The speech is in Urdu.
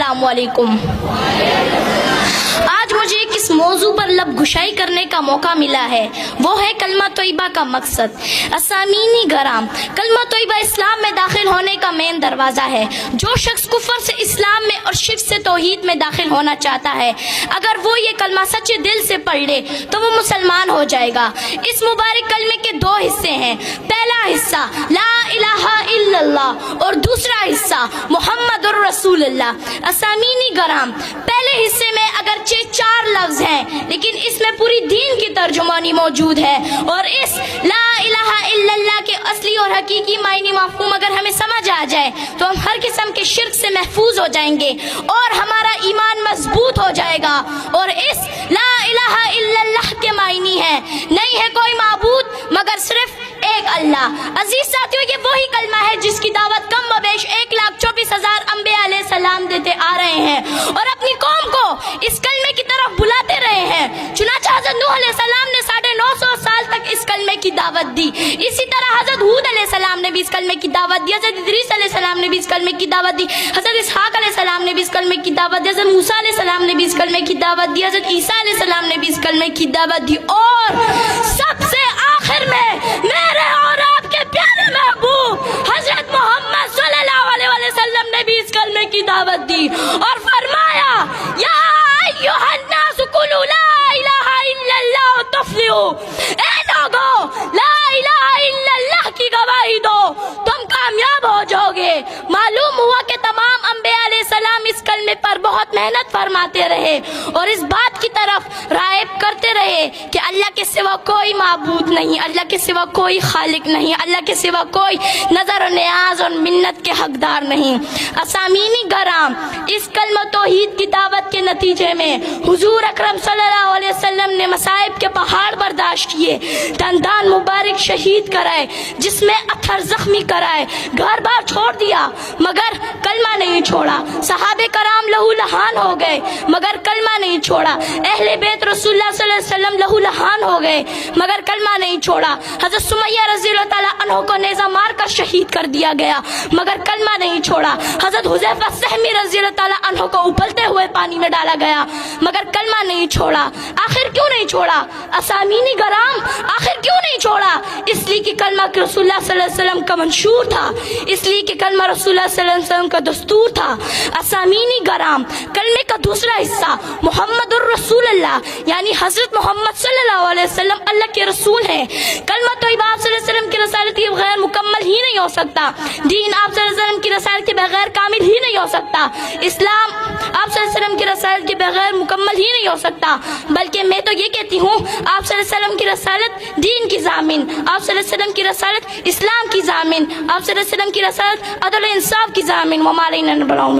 السلام علیکم۔ آج مجھے کس موضوع پر لب گشائی کرنے کا موقع ملا ہے وہ ہے کلمہ طیبہ کا مقصد۔ اسامینی گرام، کلمہ طیبہ اسلام میں داخل ہونے کا مین دروازہ ہے۔ جو شخص کفر سے اسلام میں اور شرک سے توحید میں داخل ہونا چاہتا ہے، اگر وہ یہ کلمہ سچے دل سے پڑھ لے تو وہ مسلمان ہو جائے گا۔ اس مبارک کلمے کے دو حصے ہیں۔ پہلا حصہ لا الہ الا اللہ اور دوسرا حصہ محمد الرسول اللہ۔ اسامینی گرام، پہلے حصے میں اگرچہ 4 لفظ ہیں لیکن اس میں پوری دین کی ترجمانی موجود ہے، اور اس لا الہ الا اللہ کے اصلی اور حقیقی معنی مفہوم اگر ہمیں سمجھ آ جائے تو ہم ہر قسم کے شرک سے محفوظ ہو جائیں گے اور ہمارا ایمان مضبوط ہو جائے گا۔ اور اس لا الہ الا اللہ کے معنی ہے نہیں ہے کوئی معبود مگر صرف ایک اللہ۔ عزیز ساتھیوں، یہ وہی کلمہ ہے جس کی دعوت کم و بیش 1,24,000 انبیاء علیہ السلام دیتے آ رہے ہیں اور اپنی قوم کو اس کلمے کی طرف بلاتے رہے ہیں۔ چنانچہ حضرت نوح علیہ السلام نے 950 سال تک اس کلمے کی دعوت دی۔ اسی طرح حضرت ہود علیہ السلام نے بھی اس کلمے کی دعوت دی، حضرت ادریس علیہ السلام نے بھی اس کلمے کی دعوت دی، حضرت اسحاق علیہ السلام نے بھی اس کلمے کی دعوت دی، حضرت موسیٰ علیہ السلام نے بھی اس کلمے کی دعوت دی، حضرت عیسیٰ علیہ السلام نے بھی اس کلمے کی دعوت دی، اور سب سے آخر میں میرے اور آپ کے پیارے محبوب حضرت محمد صلی اللہ علیہ وسلم نے بھی اس کلمے کی دعوت دی اور فرمایا یا ایھا الناس قولوا لا الہ الا اللہ تفلحوا، اے لوگو لا الہ الا اللہ کی گواہی دو تم کامیاب ہو جاؤ گے۔ معلوم ہوا کہ تمام انبیاء علیہ السلام اس کلمے پر بہت محنت فرماتے رہے اور اس بات کی طرف راغب کرتے رہے کہ اللہ کے سوا کوئی معبود نہیں، اللہ کے سوا کوئی خالق نہیں، اللہ کے سوا کوئی نظر و نیاز اور منت کے حقدار نہیں۔ اسامینی گرام، اس کلمہ توحید کی دعوت کے نتیجے میں حضور اکرم صلی اللہ علیہ وسلم نے مصائب کے پہاڑ برداشت کیے، دندان مبارک شہید کرائے، جس میں اتھر زخمی کرائے، گھر بار چھوڑ دیا مگر کلمہ نہیں چھوڑا، صحابہ کرام لہو لہان ہو گئے مگر کلمہ نہیں چھوڑا، اہل بیت رسول اللہ صلی اللہ علیہ وسلم لہو لہان ہو گئے مگر کلمہ نہیں چھوڑا، حضرت سمیہ رضی اللہ تعالیٰ عنہ کو نیزہ مار کر شہید کر دیا گیا مگر کلمہ نہیں چھوڑا، حضرت حذیفہ سہمی رضی اللہ تعالیٰ عنہ کو ابلتے ہوئے پانی میں ڈالا گیا مگر کلمہ نہیں چھوڑا۔ آخر کیوں نہیں چھوڑا؟ اسامینی گرام، آخر کیوں نہیں چھوڑا؟ اس لیے کہ کلمہ رسول اللہ صلی اللہ علیہ وسلم کا منشور تھا، اس لیے کہ کلمہ رسول اللہ صلی اللہ علیہ وسلم کا دستور تھا۔ اسامینی گرام، کلمے کا دوسرا حصہ محمد الرسول اللہ، یعنی حضرت محمد صلی اللہ علیہ وسلم اللہ کے رسول ہیں۔ کلمہ طیبہ آپ صلی اللہ علیہ وسلم کی رسالت کے بغیر مکمل ہی نہیں ہو سکتا، دین آپ صلی اللہ علیہ وسلم کی رسالت کے بغیر کامل ہی نہیں ہو سکتا، اسلام آپ صلی اللہ علیہ وسلم کی رسالت کے بغیر مکمل ہی نہیں ہو سکتا، بلکہ میں تو یہ کہتی ہوں آپ صلی اللہ علیہ وسلم کی رسالت دین کی ضامن، آپ صلی اللہ علیہ وسلم کی رسالت اسلام کی ضامن، آپ صلی اللہ علیہ وسلم کی رسالت عدل و انصاف کی ضامن۔ وما علینا الا البلاغ۔